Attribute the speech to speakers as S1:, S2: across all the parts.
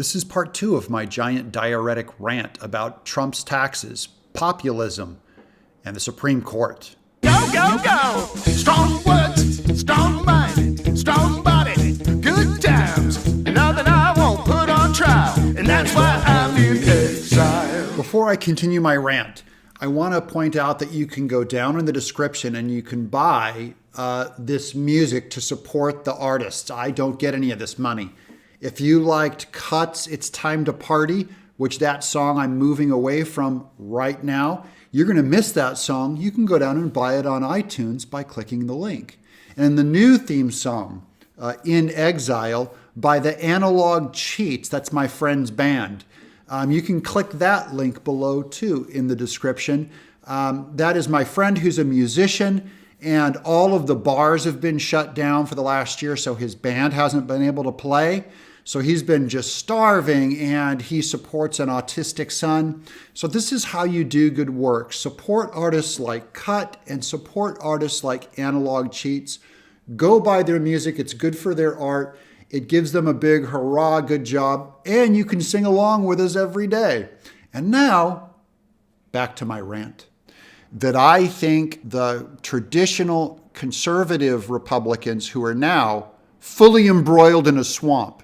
S1: This is part 2 of my giant diuretic rant about Trump's taxes, populism, and the Supreme Court.
S2: Go, go, go! Strong words, strong mind, strong body, good times, and nothing I won't put on trial, and that's why I'm in exile.
S1: Before I continue my rant, I want to point out that you can go down in the description and you can buy this music to support the artists. I don't get any of this money. If you liked Cuts, It's Time to Party, which that song I'm moving away from right now, you're going to miss that song. You can go down and buy it on iTunes by clicking the link. And the new theme song, In Exile, by the Analog Cheats, that's my friend's band. You can click that link below too in the description. That is my friend who's a musician, and all of the bars have been shut down for the last year, so his band hasn't been able to play. So he's been just starving, and he supports an autistic son. So this is how you do good work. Support artists like Cut and support artists like Analog Cheats. Go buy their music. It's good for their art. It gives them a big hurrah, good job, and you can sing along with us every day. And now, back to my rant. That I think the traditional conservative Republicans who are now fully embroiled in a swamp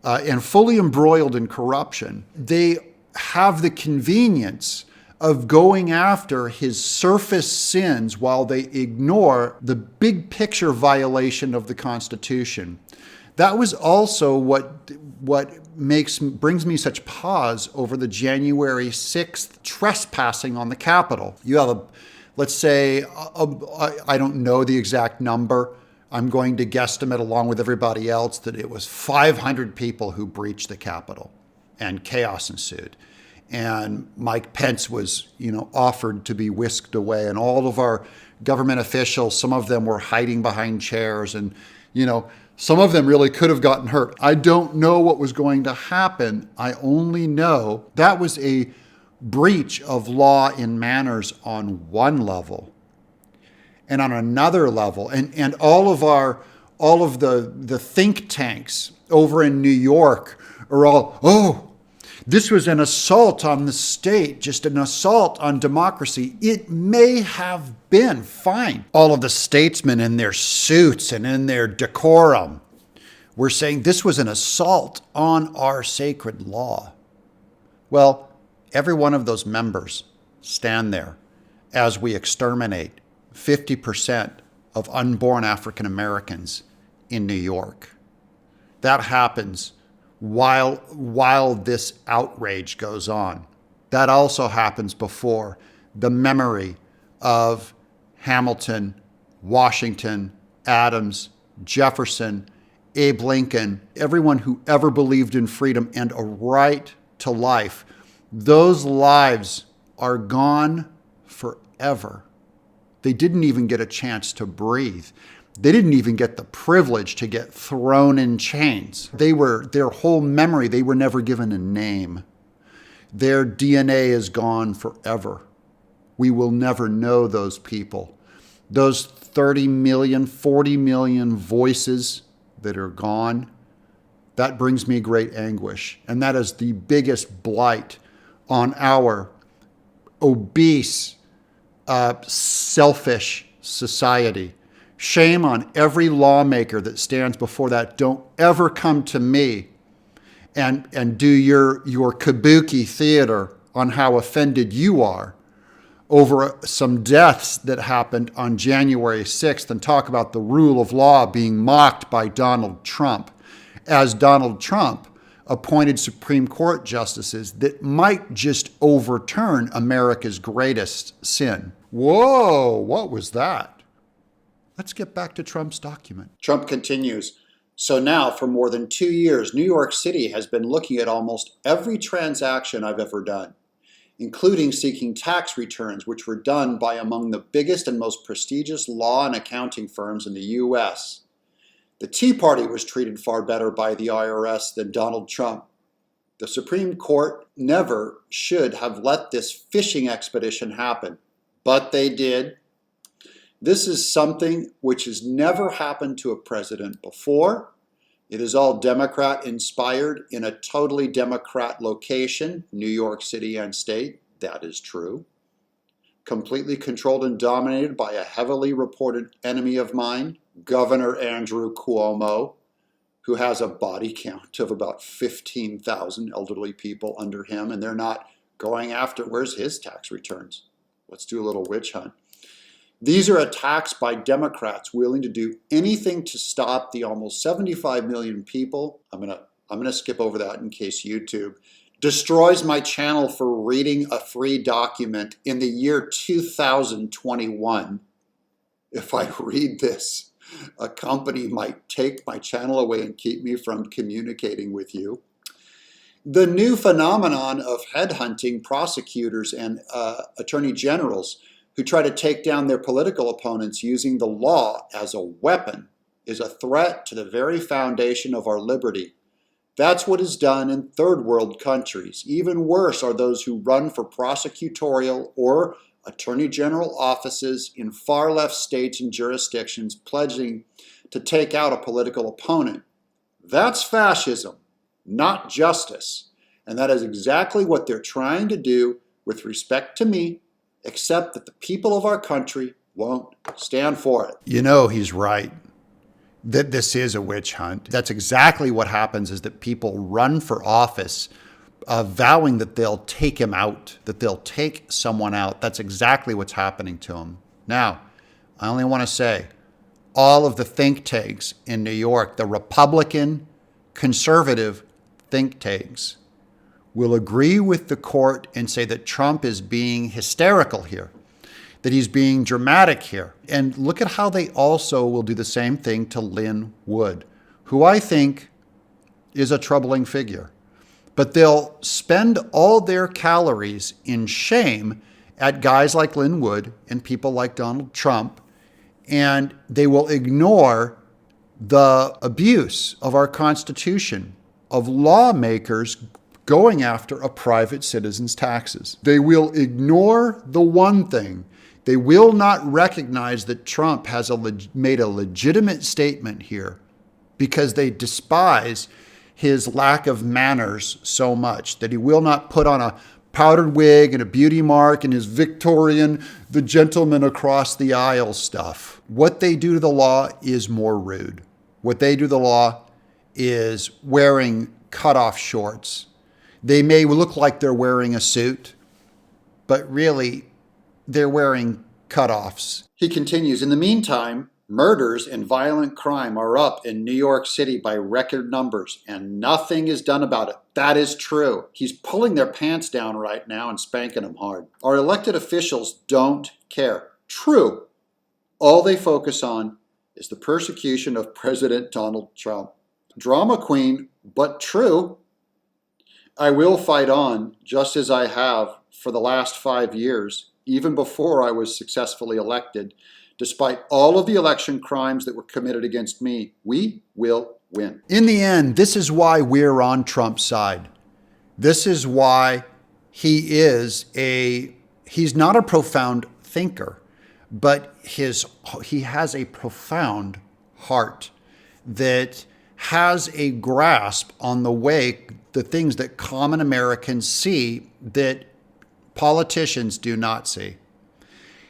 S1: and fully embroiled in corruption, they have the convenience of going after his surface sins while they ignore the big picture violation of the Constitution. That was also what brings me such pause over the January 6th trespassing on the Capitol. You have let's say, I don't know the exact number. I'm going to guesstimate along with everybody else that it was 500 people who breached the Capitol, and chaos ensued. And Mike Pence was, offered to be whisked away, and all of our government officials, some of them were hiding behind chairs, and, some of them really could have gotten hurt. I don't know what was going to happen. I only know that was a breach of law and manners on one level. And on another level, and all of the think tanks over in New York are all, this was an assault on the state, just an assault on democracy. It may have been fine. All of the statesmen in their suits and in their decorum were saying this was an assault on our sacred law. Well, every one of those members stand there as we exterminate 50% of unborn African Americans in New York. That happens while this outrage goes on. That also happens before the memory of Hamilton, Washington, Adams, Jefferson, Abe Lincoln, everyone who ever believed in freedom and a right to life. Those lives are gone forever. They didn't even get a chance to breathe. They didn't even get the privilege to get thrown in chains. Their whole memory, they were never given a name. Their DNA is gone forever. We will never know those people. Those 30 million, 40 million voices that are gone, that brings me great anguish. And that is the biggest blight on our obese, selfish society. Shame on every lawmaker that stands before that. Don't ever come to me and do your kabuki theater on how offended you are over some deaths that happened on January 6th and talk about the rule of law being mocked by Donald Trump, as Donald Trump appointed Supreme Court justices that might just overturn America's greatest sin. Whoa, what was that? Let's get back to Trump's document. Trump continues. So now, for more than 2 years, New York City has been looking at almost every transaction I've ever done, including seeking tax returns, which were done by among the biggest and most prestigious law and accounting firms in the U.S. The Tea Party was treated far better by the IRS than Donald Trump. The Supreme Court never should have let this fishing expedition happen, but they did. This is something which has never happened to a president before, It is all Democrat inspired in a totally Democrat location, New York City and state. That is true. Completely controlled and dominated by a heavily reported enemy of mine, Governor Andrew Cuomo, who has a body count of about 15,000 elderly people under him, and they're not going after, where's his tax returns? Let's do a little witch hunt. These are attacks by Democrats willing to do anything to stop the almost 75 million people. I'm gonna skip over that in case YouTube destroys my channel for reading a free document in the year 2021. If I read this, a company might take my channel away and keep me from communicating with you. The new phenomenon of headhunting prosecutors and attorney generals who try to take down their political opponents using the law as a weapon is a threat to the very foundation of our liberty. That's what is done in third world countries. Even worse are those who run for prosecutorial or attorney general offices in far left states and jurisdictions pledging to take out a political opponent. That's fascism, not justice. And that is exactly what they're trying to do with respect to me, except that the people of our country won't stand for it. You know he's right, that this is a witch hunt. That's exactly what happens, is that people run for office vowing that they'll take him out, that they'll take someone out. That's exactly what's happening to him. Now, I only want to say, all of the think tanks in New York, the Republican, conservative think tanks, will agree with the court and say that Trump is being hysterical here, that he's being dramatic here. And look at how they also will do the same thing to Lin Wood, who I think is a troubling figure. But they'll spend all their calories in shame at guys like Lin Wood and people like Donald Trump, and they will ignore the abuse of our Constitution, of lawmakers going after a private citizen's taxes. They will ignore the one thing. They will not recognize that Trump has made a legitimate statement here because they despise his lack of manners so much that he will not put on a powdered wig and a beauty mark and his Victorian, the gentleman across the aisle stuff. What they do to the law is more rude. What they do to the law is wearing cutoff shorts. They may look like they're wearing a suit, but really they're wearing cutoffs. He continues, in the meantime, murders and violent crime are up in New York City by record numbers, and nothing is done about it. That is true. He's pulling their pants down right now and spanking them hard. Our elected officials don't care. True. All they focus on is the persecution of President Donald Trump. Drama queen, but true. I will fight on, just as I have for the last 5 years, even before I was successfully elected. Despite all of the election crimes that were committed against me, we will win. In the end, this is why we're on Trump's side. This is why he's not a profound thinker, but he has a profound heart that has a grasp on the things that common Americans see that politicians do not see.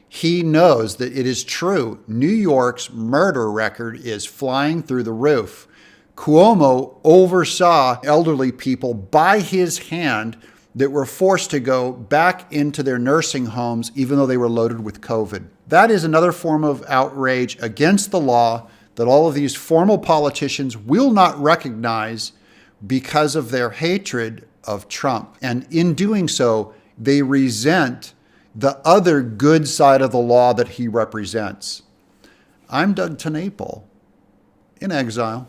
S1: He knows that it is true. New York's murder record is flying through the roof. Cuomo oversaw elderly people by his hand that were forced to go back into their nursing homes even though they were loaded with COVID. That is another form of outrage against the law that all of these formal politicians will not recognize because of their hatred of Trump. And in doing so, they resent the other good side of the law that he represents. I'm Doug TenNapel, in exile.